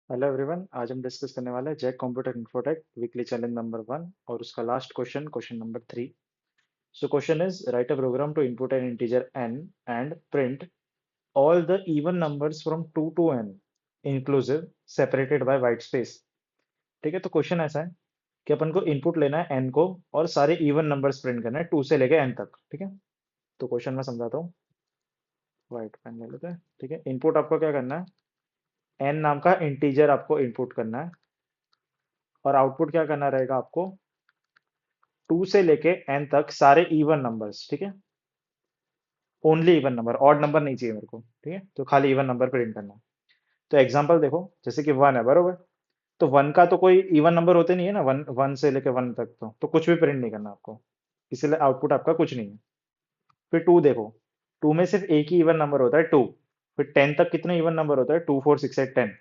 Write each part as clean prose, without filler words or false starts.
Hello everyone. आज हम discuss करने वाले हैं Jack computer infotech weekly challenge number 1 और उसका last question question number 3। So question is write a program to input an integer n and print all the even numbers from 2 to n inclusive separated by white space. ठीक है, तो question ऐसा है कि अपन को input लेना है n को और सारे इवन नंबर्स प्रिंट करना है 2 से लेके n तक। ठीक है, तो क्वेश्चन मैं समझाता हूँ। व्हाइट पेन ले लेते हैं। ठीक है, इनपुट आपको क्या करना है, n नाम का इंटीजर आपको इनपुट करना है और आउटपुट क्या करना रहेगा आपको, 2 से लेके n तक सारे इवन नंबर्स। ठीक है, only even number, odd number नहीं चाहिए मेरे को। ठीक है, तो खाली इवन नंबर प्रिंट करना है। तो एग्जांपल देखो, जैसे कि 1 है, बरोबर। तो 1 का तो कोई इवन नंबर होते नहीं है ना, 1 1 से लेके 1 तक तो कुछ भी प्रिंट नहीं करना आपको, इसलिए आउटपुट आपका कुछ नहीं है। फिर 2 देखो, 2 में सिर्फ एक ही इवन नंबर होता है, 2। फिर 10 तक कितने इवन नंबर होता है, 2 4 6 8 10,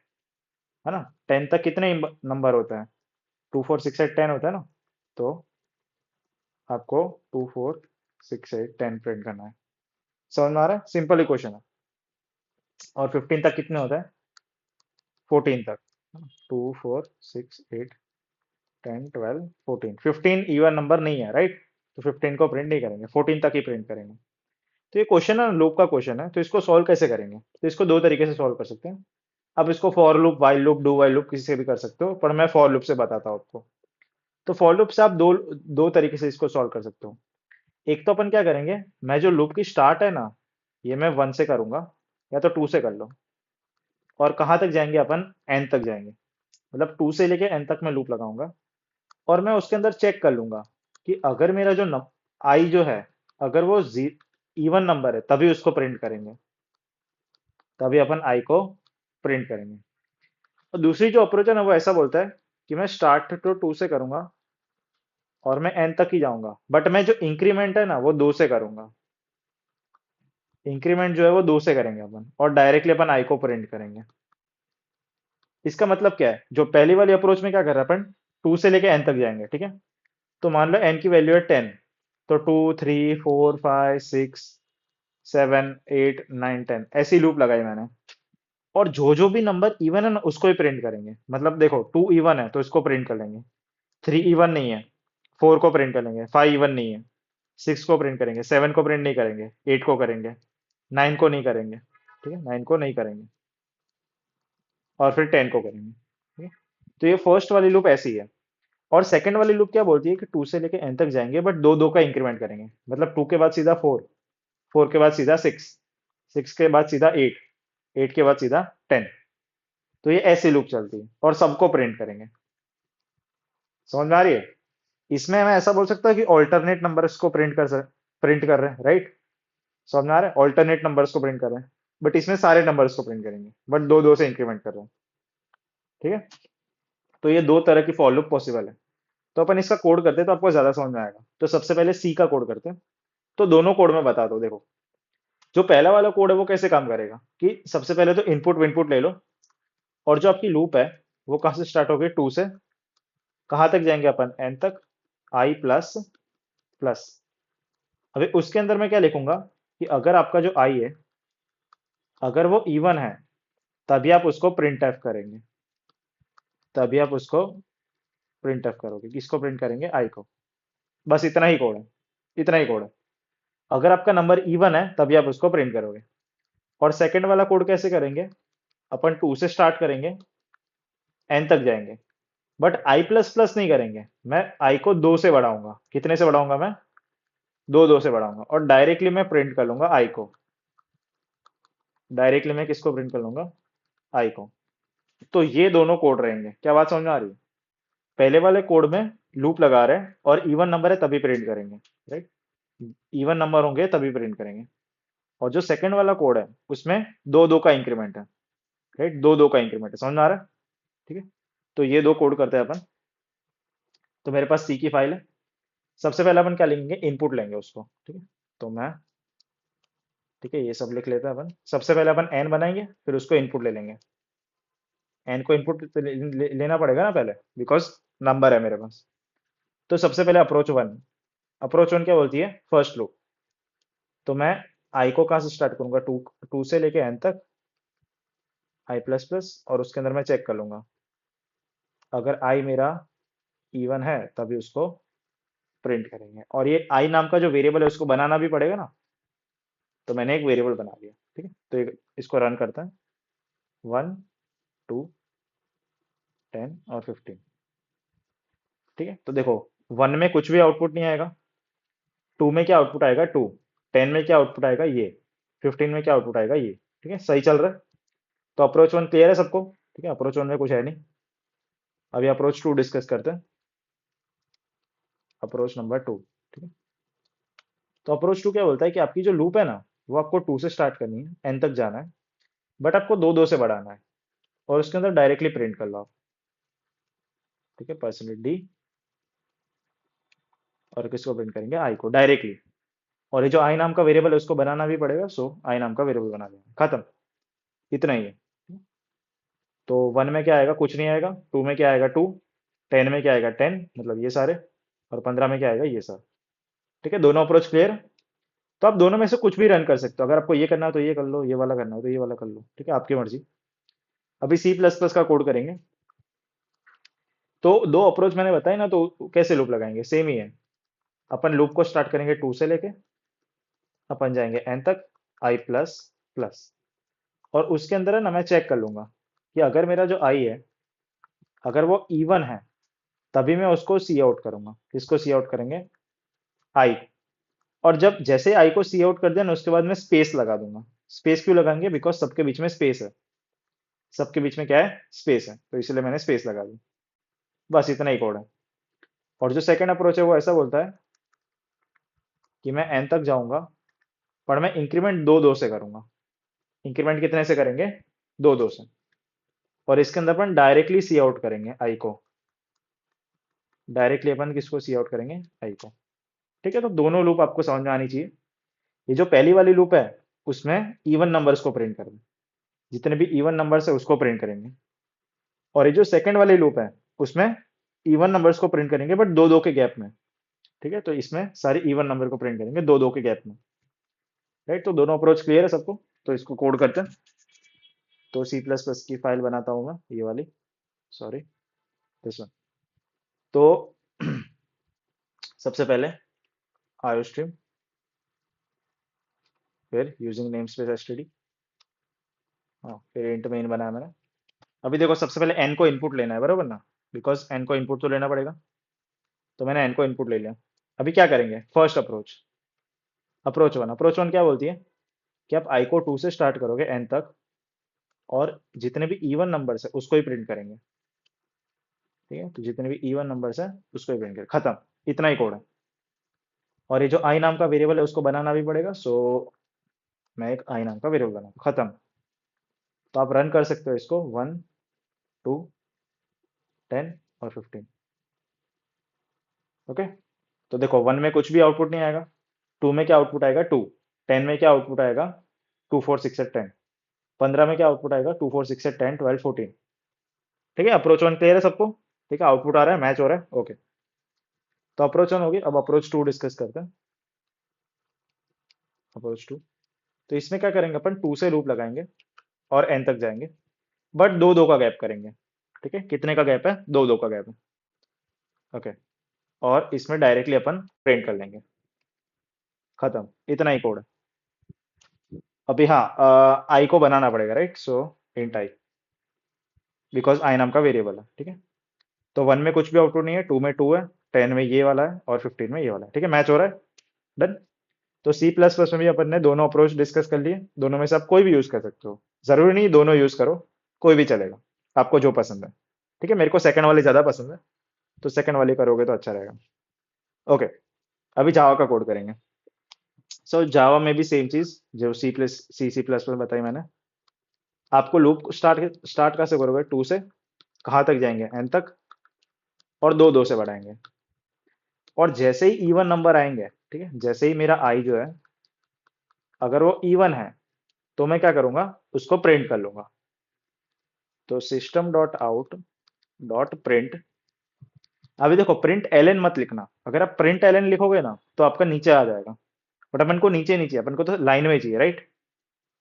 है ना। 10 तक कितने नंबर होता है, 2 4 6 8 10 होता है ना। तो आपको 2 4 6 8 10 प्रिंट करना है। समझ में आ रहा है, सिंपल इक्वेशन है। और 15 तक कितने होता है, 14 तक। 2 4 6 8 10 12 14, 15 इवन नंबर नहीं है, राइट। तो 15 को प्रिंट नहीं करेंगे, 14 तक ही प्रिंट करेंगे। तो ये क्वेश्चन है, लूप का क्वेश्चन है, तो इसको सॉल्व कैसे करेंगे, तो इसको दो तरीके से सॉल्व कर सकते हैं। अब इसको for loop, while loop, do while loop किसी से भी कर सकते हो, पर मैं फॉर लूप से बताता हूँ आपको। तो फॉर लूप से आप दो दो तरीके से इसको सॉल्व कर सकते हो। एक तो अपन क्या करेंगे, मैं जो लूप की स्टार्ट है ना, ये मैं 1 से करूंगा, या तो 2 से कर लो। और कहाँ तक जाएंगे अपन, एन तक जाएंगे। मतलब 2 से लेके एन तक मैं लूप लगाऊंगा और मैं उसके अंदर चेक कर लूंगा कि अगर मेरा जो आई जो है, अगर वो इवन नंबर है तभी उसको प्रिंट करेंगे, तभी अपन आई को प्रिंट करेंगे। और दूसरी जो अप्रोच है ना, वो ऐसा बोलता है कि मैं स्टार्ट तो 2 से करूंगा और मैं एन तक ही जाऊंगा, बट मैं जो इंक्रीमेंट है ना वो 2 से करूंगा। इंक्रीमेंट जो है वो 2 से करेंगे अपन, और डायरेक्टली अपन आई को प्रिंट करेंगे। इसका मतलब क्या है, जो पहली वाली अप्रोच में क्या कर रहे हैं अपन, 2 से लेके एन तक जाएंगे। ठीक है, तो मान लो एन की वैल्यू है 10, तो 2 3 4 5 6 7 8 9 10 ऐसी लूप लगाई मैंने। और जो जो भी नंबर इवन है ना उसको ही प्रिंट करेंगे। मतलब देखो, 2 इवन है तो इसको प्रिंट कर लेंगे, 3 इवन नहीं है, 4 को प्रिंट कर लेंगे, 5 इवन नहीं है, 6 को प्रिंट करेंगे, 7 को प्रिंट नहीं करेंगे, 8 को करेंगे, 9 को नहीं करेंगे। ठीक है, 9 को नहीं करेंगे, और फिर 10 को करेंगे। ठीक है, तो ये फर्स्ट वाली लूप ऐसी है। और सेकंड वाली लूप क्या बोलती है कि 2 से लेके एन तक जाएंगे, बट दो दो का इंक्रीमेंट करेंगे। मतलब 2 के बाद सीधा 4, 4 के बाद सीधा 6, 6 के बाद सीधा 8, 8 के बाद सीधा 10। तो ये ऐसी लूप चलती है और सबको प्रिंट करेंगे। समझ में आ रही है। इसमें मैं ऐसा बोल सकता हूँ कि ऑल्टरनेट नंबर्स को प्रिंट कर रहे हैं, राइट। समझ में आ रहा है, ऑल्टरनेट नंबर्स को प्रिंट कर रहे हैं, बट इसमें सारे नंबर्स को प्रिंट करेंगे, बट दो दो से इंक्रीमेंट कर रहे हैं। ठीक है, तो ये दो तरह की फॉर लूप पॉसिबल है। तो अपन इसका कोड करते हैं तो आपको ज्यादा समझ में आएगा। तो सबसे पहले सी का कोड करते हैं। तो दोनों कोड में बता दो। देखो, जो पहला वाला कोड है वो कैसे काम करेगा कि सबसे पहले तो इनपुट विनपुट ले लो, और जो आपकी लूप है वो कहाँ से स्टार्ट होगी, 2 से। कहाँ तक जाएंगे अपन, एन तक, आई प्लस प्लस। अभी उसके अंदर मैं क्या लिखूंगा कि अगर आपका जो आई है, अगर वो इवन है, तभी आप उसको प्रिंट एफ करेंगे, तभी आप उसको प्रिंट एफ करोगे। किसको प्रिंट करेंगे, आई को। बस इतना ही कोड है, इतना ही कोड है। अगर आपका नंबर इवन है तभी आप उसको प्रिंट करोगे। और सेकंड वाला कोड कैसे करेंगे, अपन 2 से स्टार्ट करेंगे, एन तक जाएंगे, बट आई प्लस प्लस नहीं करेंगे। मैं आई को 2 से बढ़ाऊंगा। कितने से बढ़ाऊंगा मैं, 2 2 से बढ़ाऊंगा, और डायरेक्टली मैं प्रिंट कर लूंगा आई को। डायरेक्टली मैं किसको प्रिंट कर लूंगा, आई को। तो ये दोनों कोड रहेंगे। क्या बात समझ में आ रही है। पहले वाले कोड में लूप लगा रहे हैं और इवन नंबर है तभी प्रिंट करेंगे, राइट। इवन नंबर होंगे तभी प्रिंट करेंगे। और जो सेकंड वाला कोड है उसमें दो दो का इंक्रीमेंट है, राइट। दो दो का इंक्रीमेंट है, समझ में आ रहा है। ठीक है, तो ये दो कोड करते हैं अपन। तो मेरे पास सी की फाइल है। सबसे पहले अपन क्या लेंगे, इनपुट लेंगे उसको। ठीक है, तो मैं, ठीक है, ये सब लिख लेते हैं अपन। सबसे पहले अपन एन बनाएंगे, फिर उसको इनपुट ले लेंगे। एन को इनपुट लेना पड़ेगा ना पहले, बिकॉज नंबर है मेरे पास। तो सबसे पहले अप्रोच वन। अप्रोच वन क्या बोलती है, फर्स्ट लूप। तो मैं आई को कहाँ से स्टार्ट करूंगा, 2 2 से लेके एन तक। आई प्लस प्लस, और उसके अंदर मैं चेक कर लूंगा अगर आई मेरा इवन है तभी उसको प्रिंट करेंगे। और ये आई नाम का जो वेरिएबल है उसको बनाना भी पड़ेगा ना, तो मैंने एक वेरिएबल बना दिया। ठीक है, तो इसको रन करते हैं। 1 2 10 और 15। ठीक है, तो देखो 1 में कुछ भी आउटपुट नहीं आएगा, 2 में क्या आउटपुट आएगा 2, 10 में क्या आउटपुट आएगा ये, 15 में क्या आउटपुट आएगा ये। ठीक है, सही चल रहा है। तो अप्रोच 1 क्लियर है सबको। ठीक है, अप्रोच 1 में कुछ है नहीं। अभी अप्रोच 2 डिस्कस करते हैं। Approach number 2। ठीक है, तो अप्रोच 2 क्या बोलता है कि आपकी जो लूप है ना, वो आपको 2 से स्टार्ट करनी है, एन तक जाना है, बट आपको दो दो से बढ़ाना है, और उसके अंदर डायरेक्टली प्रिंट कर लो आप। ठीक है, परसेंटेज डी, और किसको प्रिंट करेंगे, आई को डायरेक्टली। और ये जो आई नाम का वेरिएबल है उसको बनाना भी पड़ेगा, सो आई नाम का वेरिएबल बना देंगे, खत्म। इतना ही है। तो 1 में क्या आएगा, कुछ नहीं आएगा। 2 में क्या आएगा 2, 10 में क्या आएगा 10, मतलब ये सारे, और 15 में क्या आएगा ये सब। ठीक है, दोनों अप्रोच क्लियर। तो आप दोनों में से कुछ भी रन कर सकते हो, अगर आपको ये करना है तो ये कर लो, ये वाला करना है तो ये वाला कर लो। ठीक है, आपकी मर्जी। अभी सी प्लस प्लस का कोड करेंगे। तो दो अप्रोच मैंने बताई ना, तो कैसे लूप लगाएंगे, सेम ही है। अपन लूप को स्टार्ट करेंगे 2 से लेके, अपन जाएंगे एन तक, आई प्लस प्लस, और उसके अंदर है ना मैं चेक कर लूंगा कि अगर मेरा जो आई है, अगर वो इवन है, तभी मैं उसको सी आउट करूंगा। किसको सी आउट करेंगे, आई। और जब जैसे आई को सी आउट कर दिया ना, उसके बाद मैं स्पेस लगा दूंगा। स्पेस क्यों लगाएंगे, बिकॉज सबके बीच में स्पेस है। सबके बीच में क्या है, स्पेस है, तो इसलिए मैंने स्पेस लगा दी। बस इतना ही कोड है। और जो सेकंड अप्रोच है वो ऐसा बोलता है कि मैं एन तक जाऊंगा, पर मैं इंक्रीमेंट दो दो से करूंगा। इंक्रीमेंट कितने से करेंगे, दो दो से। और इसके अंदर अपन डायरेक्टली सी आउट करेंगे आई को। डायरेक्टली अपन किसको सी आउट करेंगे, आई को। ठीक है, तो दोनों लूप आपको समझ में आनी चाहिए। ये जो पहली वाली लूप है, उसमें इवन नंबर्स को प्रिंट करेंगे, जितने भी इवन नंबर्स है उसको प्रिंट करेंगे। और ये जो सेकंड वाली लूप है, उसमें इवन नंबर्स को प्रिंट करेंगे, बट दो दो के गैप में। ठीक है, तो इसमें सारे इवन नंबर को प्रिंट करेंगे दो दो के गैप में। राइट, तो दोनों अप्रोच क्लियर है सबको। तो इसको कोड करते हैं। तो सी प्लस प्लस की फाइल बनाता हूँ मैं, ये वाली, सॉरी, दिस वन। तो सबसे पहले आयो स्ट्रीम, फिर यूजिंग नेम स्पेस एसटीडी, हाँ, फिर इंट मेन बनाया मैंने। अभी देखो सबसे पहले एन को इनपुट लेना है, बराबर ना, बिकॉज एन को इनपुट तो लेना पड़ेगा। तो मैंने एन को इनपुट ले लिया। अभी क्या करेंगे, फर्स्ट अप्रोच, अप्रोच वन क्या बोलती है कि आप आई को 2 से स्टार्ट करोगे एन तक, और जितने भी इवन नंबर्स है उसको ही प्रिंट करेंगे। ठीक है, तो जितने भी इवन नंबर्स है उसको ही प्रिंट करें, खत्म। इतना ही कोड है। और ये जो आई नाम का वेरिएबल है उसको बनाना भी पड़ेगा, सो मैं एक आई नाम का वेरिएबल बनाऊँ, खत्म। तो आप रन कर सकते हो इसको, 1 2 10 और 15। ओके, तो देखो 1 में कुछ भी आउटपुट नहीं आएगा, 2 में क्या आउटपुट आएगा 2, 10 में क्या आउटपुट आएगा 2 4 6 8 10, 15 में क्या आउटपुट आएगा 2 4 6 8 10 12 14। ठीक है, अप्रोच 1 क्लियर है सबको। ठीक है, आउटपुट आ रहा है, मैच हो रहा है, ओके। तो अप्रोच 1 होगी, अब अप्रोच 2 डिस्कस करते हैं। अप्रोच 2, तो इसमें क्या करेंगे अपन, 2 से लूप लगाएंगे और एन तक जाएंगे, बट दो दो का गैप करेंगे। ठीक है, कितने का गैप है, दो दो का गैप है। ओके, और इसमें डायरेक्टली अपन प्रिंट कर लेंगे, खत्म। इतना ही कोड है। अभी हाँ, आई को बनाना पड़ेगा, right, so int I, because I नाम का वेरिएबल है। ठीक है, तो 1 में कुछ भी आउटपुट नहीं है, 2 में 2 है, 10 में ये वाला है, और 15 में ये वाला है। ठीक है, मैच हो रहा है, डन। तो सी प्लस प्लस में भी अपन ने दोनों अप्रोच डिस्कस कर लिए। दोनों में से आप कोई भी यूज कर सकते हो, जरूरी नहीं दोनों यूज करो, कोई भी चलेगा, आपको जो पसंद है। ठीक है, मेरे को सेकंड वाली ज्यादा पसंद है, तो सेकंड वाली करोगे तो अच्छा रहेगा। ओके, अभी जावा का कोड करेंगे। सो जावा में भी सेम चीज जो सी प्लस प्लस बताई मैंने। आपको लूप स्टार्ट स्टार्ट कैसे करोगे, 2 से कहाँ तक जाएंगे, एन तक, और दो दो से बढ़ाएंगे। और जैसे ही इवन नंबर आएंगे, ठीक है, जैसे ही मेरा आई जो है, अगर वो इवन है, तो मैं क्या करूंगा, उसको प्रिंट कर लूंगा। तो system dot out dot print. अभी देखो प्रिंट एलन मत लिखना, अगर आप प्रिंट एलन लिखोगे ना तो आपका नीचे आ जाएगा, बट अपन को नीचे नीचे, अपन को तो लाइन में चाहिए, राइट।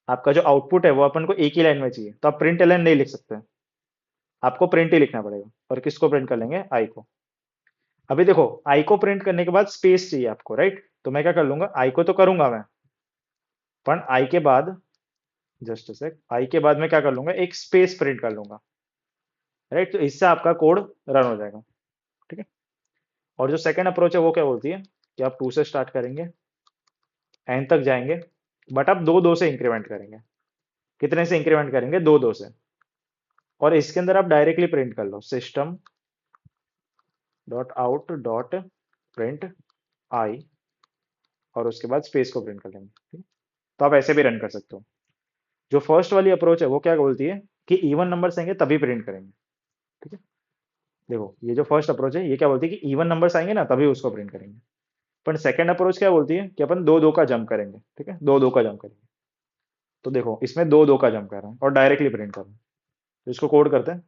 आपका जो आउटपुट है वो अपन को एक ही लाइन में चाहिए, तो आप प्रिंट एलन नहीं लिख सकते, आपको प्रिंट ही लिखना पड़ेगा। और किसको प्रिंट कर लेंगे, आई को। अभी देखो, आई को प्रिंट करने के बाद स्पेस चाहिए आपको, राइट? तो मैं क्या कर लूंगा, आई को तो करूंगा मैं, पर आई के बाद, जस्ट सेक, आई के बाद मैं क्या कर लूंगा, एक स्पेस प्रिंट कर लूंगा, राइट? तो इससे आपका कोड रन हो जाएगा, ठीक है। और जो सेकंड अप्रोच है वो क्या बोलती है कि आप 2 से स्टार्ट करेंगे, एन तक जाएंगे, बट आप दो दो से इंक्रीमेंट करेंगे। कितने से इंक्रीमेंट करेंगे, दो दो से। और इसके अंदर आप डायरेक्टली प्रिंट कर लो, system dot out dot print आई, और उसके बाद स्पेस को प्रिंट कर लेंगे, ठीक है? तो आप ऐसे भी रन कर सकते हो। जो फर्स्ट वाली अप्रोच है वो क्या बोलती है कि इवन नंबर्स आएंगे तभी प्रिंट करेंगे, ठीक है। देखो, ये जो फर्स्ट अप्रोच है ये क्या बोलती है कि इवन नंबर्स आएंगे ना तभी उसको प्रिंट करेंगे। पर सेकंड अप्रोच क्या बोलती है कि अपन दो दो का जंप करेंगे, ठीक है, दो दो का जंप करेंगे। तो देखो, इसमें दो दो का जंप कर रहे हैं और डायरेक्टली प्रिंट कर रहे हैं। तो इसको कोड करते हैं।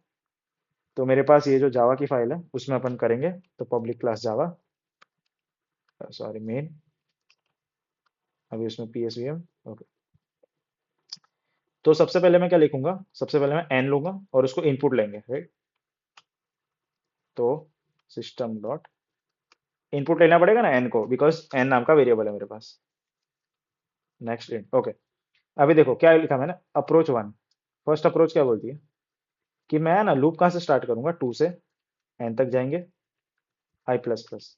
तो मेरे पास ये जो जावा की फाइल है उसमें अपन करेंगे, तो पब्लिक क्लास जावा, सॉरी मेन, अभी उसमें psvm, ओके। तो सबसे पहले मैं क्या लिखूंगा, सबसे पहले मैं एन लूंगा और उसको इनपुट लेंगे, राइट? तो सिस्टम डॉट इनपुट लेना पड़ेगा ना एन को, बिकॉज एन नाम का वेरिएबल है मेरे पास। Next int, okay. अभी देखो क्या लिखा मैंने, अप्रोच वन। फर्स्ट अप्रोच क्या बोलती है कि मैं ना लूप कहाँ से स्टार्ट करूंगा, टू से एन तक जाएंगे, आई प्लस प्लस।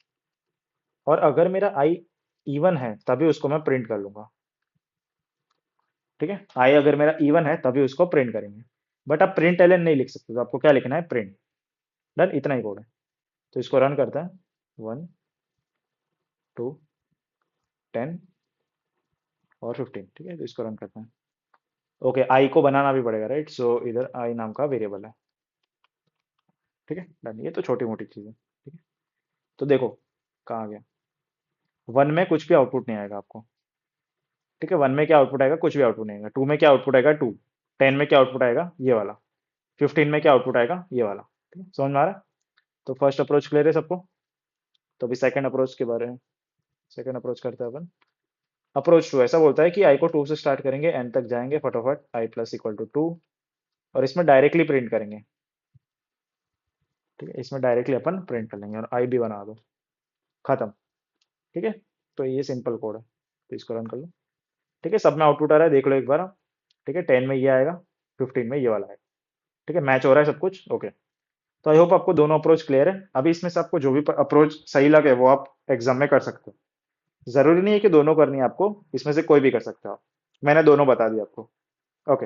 और अगर मेरा आई इवन है तभी उसको मैं प्रिंट कर लूंगा, ठीक है। आई अगर मेरा इवन है तभी उसको प्रिंट करेंगे। बट आप प्रिंट एलन नहीं लिख सकते, तो आपको क्या लिखना है, प्रिंट। डन, इतना ही कोड है। तो इसको रन करता है, 1 2 10 और 15, ठीक है। तो इसको रन करता है। ओके, आई को बनाना भी पड़ेगा, राइट? सो इधर आई नाम का वेरिएबल है, ठीक है। डन, ये तो छोटी मोटी चीज है, ठीक है। तो देखो कहाँ गया, वन में कुछ भी आउटपुट नहीं आएगा आपको, ठीक है। वन में क्या आउटपुट आएगा, कुछ भी आउटपुट नहीं आएगा। टू में क्या आउटपुट आएगा, टू। 10 में क्या आउटपुट आएगा, ये वाला। 15 में क्या आउटपुट आएगा, ये वाला, ठीक है। समझ में आ रहा है? तो फर्स्ट अप्रोच क्लियर है सबको? तो अभी सेकंड अप्रोच के बारे में, सेकंड अप्रोच करते हैं अपन। अप्रोच टू ऐसा बोलता है कि आई को टू से स्टार्ट करेंगे, एन तक जाएंगे फटाफट, आई प्लस इक्वल टू टू, और इसमें डायरेक्टली प्रिंट करेंगे, ठीक है। इसमें डायरेक्टली अपन प्रिंट कर लेंगे और आई भी बना दो, खत्म, ठीक है। तो ये सिंपल कोड है। तो इसको रन कर लो, ठीक है। सब में आउटपुट आ रहा है, देख लो एक बार, ठीक है। 10 में ये आएगा, 15 में ये वाला आएगा, ठीक है। मैच हो रहा है सब कुछ, ओके। तो आई होप आपको दोनों अप्रोच क्लियर है। अभी इसमें से आपको जो भी अप्रोच सही लगे वो आप एग्जाम में कर सकते हो। जरूरी नहीं है कि दोनों करनी है आपको, इसमें से कोई भी कर सकते हो आप। मैंने दोनों बता दिया आपको, ओके।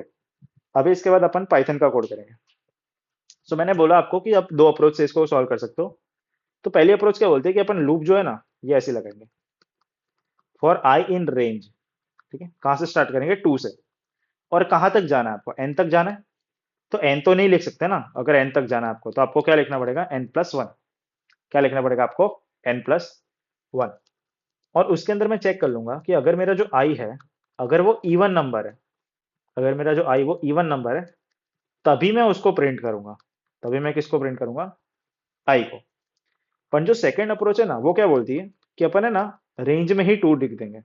अभी इसके बाद अपन पाइथन का कोड करेंगे। सो मैंने बोला आपको कि आप दो अप्रोच से इसको सॉल्व कर सकते हो। तो पहली अप्रोच क्या बोलते हैं कि अपन लूप जो है ना, ये ऐसे लगाएंगे, फॉर आई इन रेंज, ठीक है। कहाँ से स्टार्ट करेंगे, टू से। और कहाँ तक जाना है आपको, एन तक जाना है। तो एन तो नहीं लिख सकते ना, अगर एन तक जाना है आपको तो आपको क्या लिखना पड़ेगा, एन प्लस वन। क्या लिखना पड़ेगा आपको, एन प्लस वन। और उसके अंदर मैं चेक कर लूंगा कि अगर मेरा जो आई है, अगर वो इवन नंबर है, अगर मेरा जो आई वो इवन नंबर है, तभी मैं उसको प्रिंट करूंगा। तभी मैं किसको प्रिंट करूंगा, आई को। पर जो सेकंड अप्रोच है ना वो क्या बोलती है कि अपन है ना रेंज में ही टू लिख देंगे,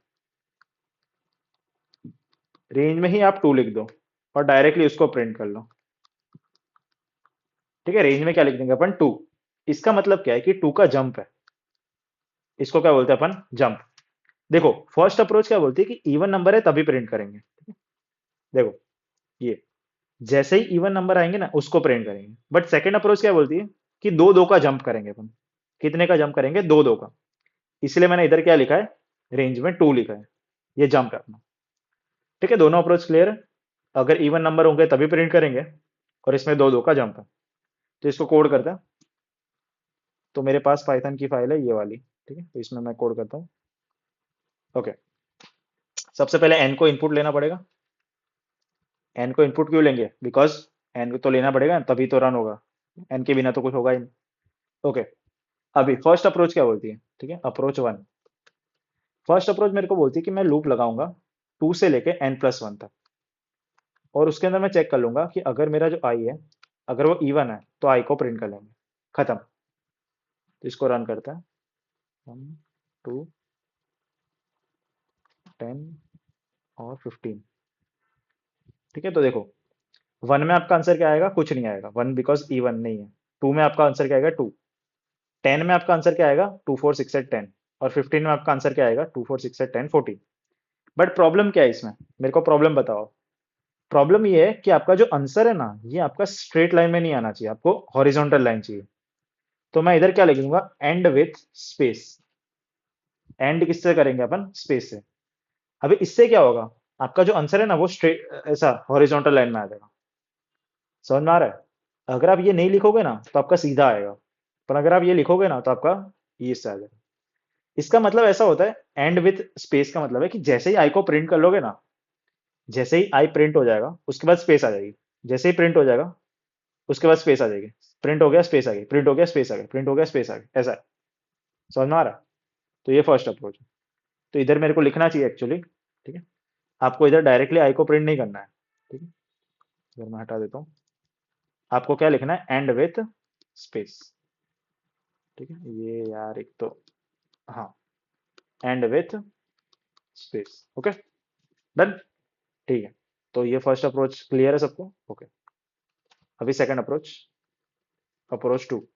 रेंज में ही आप टू लिख दो और डायरेक्टली उसको प्रिंट कर लो, ठीक है। रेंज में क्या लिख देंगे अपन, टू। इसका मतलब क्या है कि टू का जंप है, इसको क्या बोलते हैं अपन, जंप। देखो, फर्स्ट अप्रोच क्या बोलती है कि इवन नंबर है तभी प्रिंट करेंगे, ठीक है? देखो, ये जैसे ही इवन नंबर आएंगे ना उसको प्रिंट करेंगे। बट सेकंड अप्रोच क्या बोलती है कि दो दो का जंप करेंगे अपन। कितने का जंप करेंगे, दो दो का। इसलिए मैंने इधर क्या लिखा है, रेंज में टू लिखा है, ये जंप है अपना, ठीक है। दोनों अप्रोच क्लियर है। अगर इवन नंबर होंगे तभी प्रिंट करेंगे, और इसमें दो दो का जंप है। तो इसको कोड करते हैं। तो मेरे पास पाइथन की फाइल है ये वाली, ठीक है। तो इसमें मैं कोड करता हूँ, ओके। सबसे पहले एन को इनपुट लेना पड़ेगा। एन को इनपुट क्यों लेंगे, बिकॉज एन को तो लेना पड़ेगा तभी तो रन होगा, एन के बिना तो कुछ होगा ही नहीं, ओके। अभी फर्स्ट अप्रोच क्या बोलती है, ठीक है, अप्रोच वन। फर्स्ट अप्रोच मेरे को बोलती है कि मैं लूप लगाऊंगा टू से लेके एन प्लस वन तक, और उसके अंदर मैं चेक कर लूंगा कि अगर मेरा जो आई है, अगर वो इवन है तो आई को प्रिंट कर लेंगे, खत्म। तो इसको रन करता है, 1 2 10 और 15, ठीक है, तो देखो 1 में आपका आंसर क्या आएगा, कुछ नहीं आएगा, 1 बिकॉज E1 नहीं है। 2 में आपका आंसर क्या आएगा, 2। 10 में आपका आंसर क्या आएगा, 2 4 6 8 10। और 15 में आपका आंसर क्या आएगा, 2 4 6 8 10 14। बट प्रॉब्लम क्या है इसमें, मेरे को प्रॉब्लम बताओ। प्रॉब्लम ये है कि आपका जो आंसर है ना, ये आपका स्ट्रेट लाइन में नहीं आना चाहिए, आपको हॉरिजॉन्टल लाइन चाहिए। तो मैं इधर क्या लिखूंगा, एंड विथ स्पेस। एंड किससे करेंगे अपन, स्पेस से। अभी इससे क्या होगा, आपका जो आंसर है ना वो स्ट्रेट ऐसा हॉरिजॉन्टल लाइन में आ जाएगा। समझ में आ रहा है। अगर आप ये नहीं लिखोगे ना तो आपका सीधा आएगा, पर अगर आप ये लिखोगे ना तो आपका ये इससे आ जाएगा। इसका मतलब ऐसा होता है, एंड विथ स्पेस का मतलब है कि जैसे ही आई को प्रिंट कर लोगे ना, जैसे ही आई प्रिंट हो जाएगा उसके बाद स्पेस आ जाएगी। जैसे ही प्रिंट हो जाएगा उसके बाद स्पेस आ जाएगी। प्रिंट हो गया स्पेस आ गई, प्रिंट हो गया स्पेस आ गई, प्रिंट हो गया स्पेस आ गई, ऐसा है। समझ में आ रहा है। तो ये फर्स्ट अप्रोच है। तो इधर मेरे को लिखना चाहिए एक्चुअली, ठीक है। आपको इधर डायरेक्टली आई को प्रिंट नहीं करना है, ठीक है। इधर मैं हटा देता हूँ। आपको क्या लिखना है, एंड विथ स्पेस। ठीक है, ये यार एक तो, हाँ, and with space, okay, done. ठीक है, तो ये फर्स्ट अप्रोच क्लियर है सबको, ओके। अभी second approach, approach two.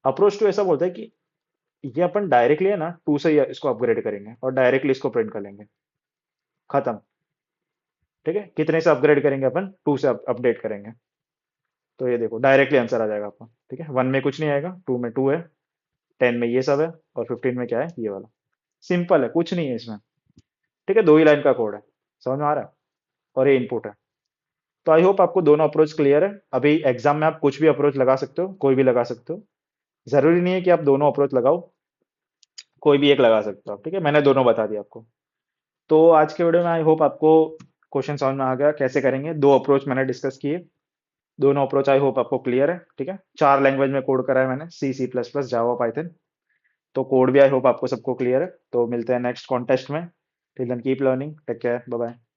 Approach two ऐसा बोलता है कि ये अपन डायरेक्टली है ना, टू से ये इसको अपग्रेड करेंगे और डायरेक्टली इसको प्रिंट कर लेंगे, खत्म। ठीक है, कितने से अपग्रेड करेंगे अपन, टू से अपडेट करेंगे। तो ये देखो डायरेक्टली आंसर आ जाएगा आपका। ठीक है, 1 में कुछ नहीं आएगा, 2 में 2 है, 10 में ये सब है, और 15 में क्या है, ये वाला। सिंपल है, कुछ नहीं है इसमें। ठीक है, 2 ही लाइन का कोड है। समझ में आ रहा है। और ये इनपुट है। तो आई होप आपको दोनों अप्रोच क्लियर है। अभी एग्जाम में आप कुछ भी अप्रोच लगा सकते हो, कोई भी लगा सकते हो। जरूरी नहीं है कि आप दोनों अप्रोच लगाओ, कोई भी एक लगा सकते हो आप। ठीक है, मैंने दोनों बता दिया आपको। तो आज के वीडियो में आई होप आपको क्वेश्चन समझ में आ गया कैसे करेंगे। 2 अप्रोच मैंने डिस्कस किए, दोनों अप्रोच आई होप आपको क्लियर है। ठीक है, 4 लैंग्वेज में कोड करा है मैंने, C C plus plus Java Python. तो कोड भी आई होप आपको सबको क्लियर है। तो मिलते हैं नेक्स्ट कॉन्टेस्ट में। Till then keep learning, take care, bye bye.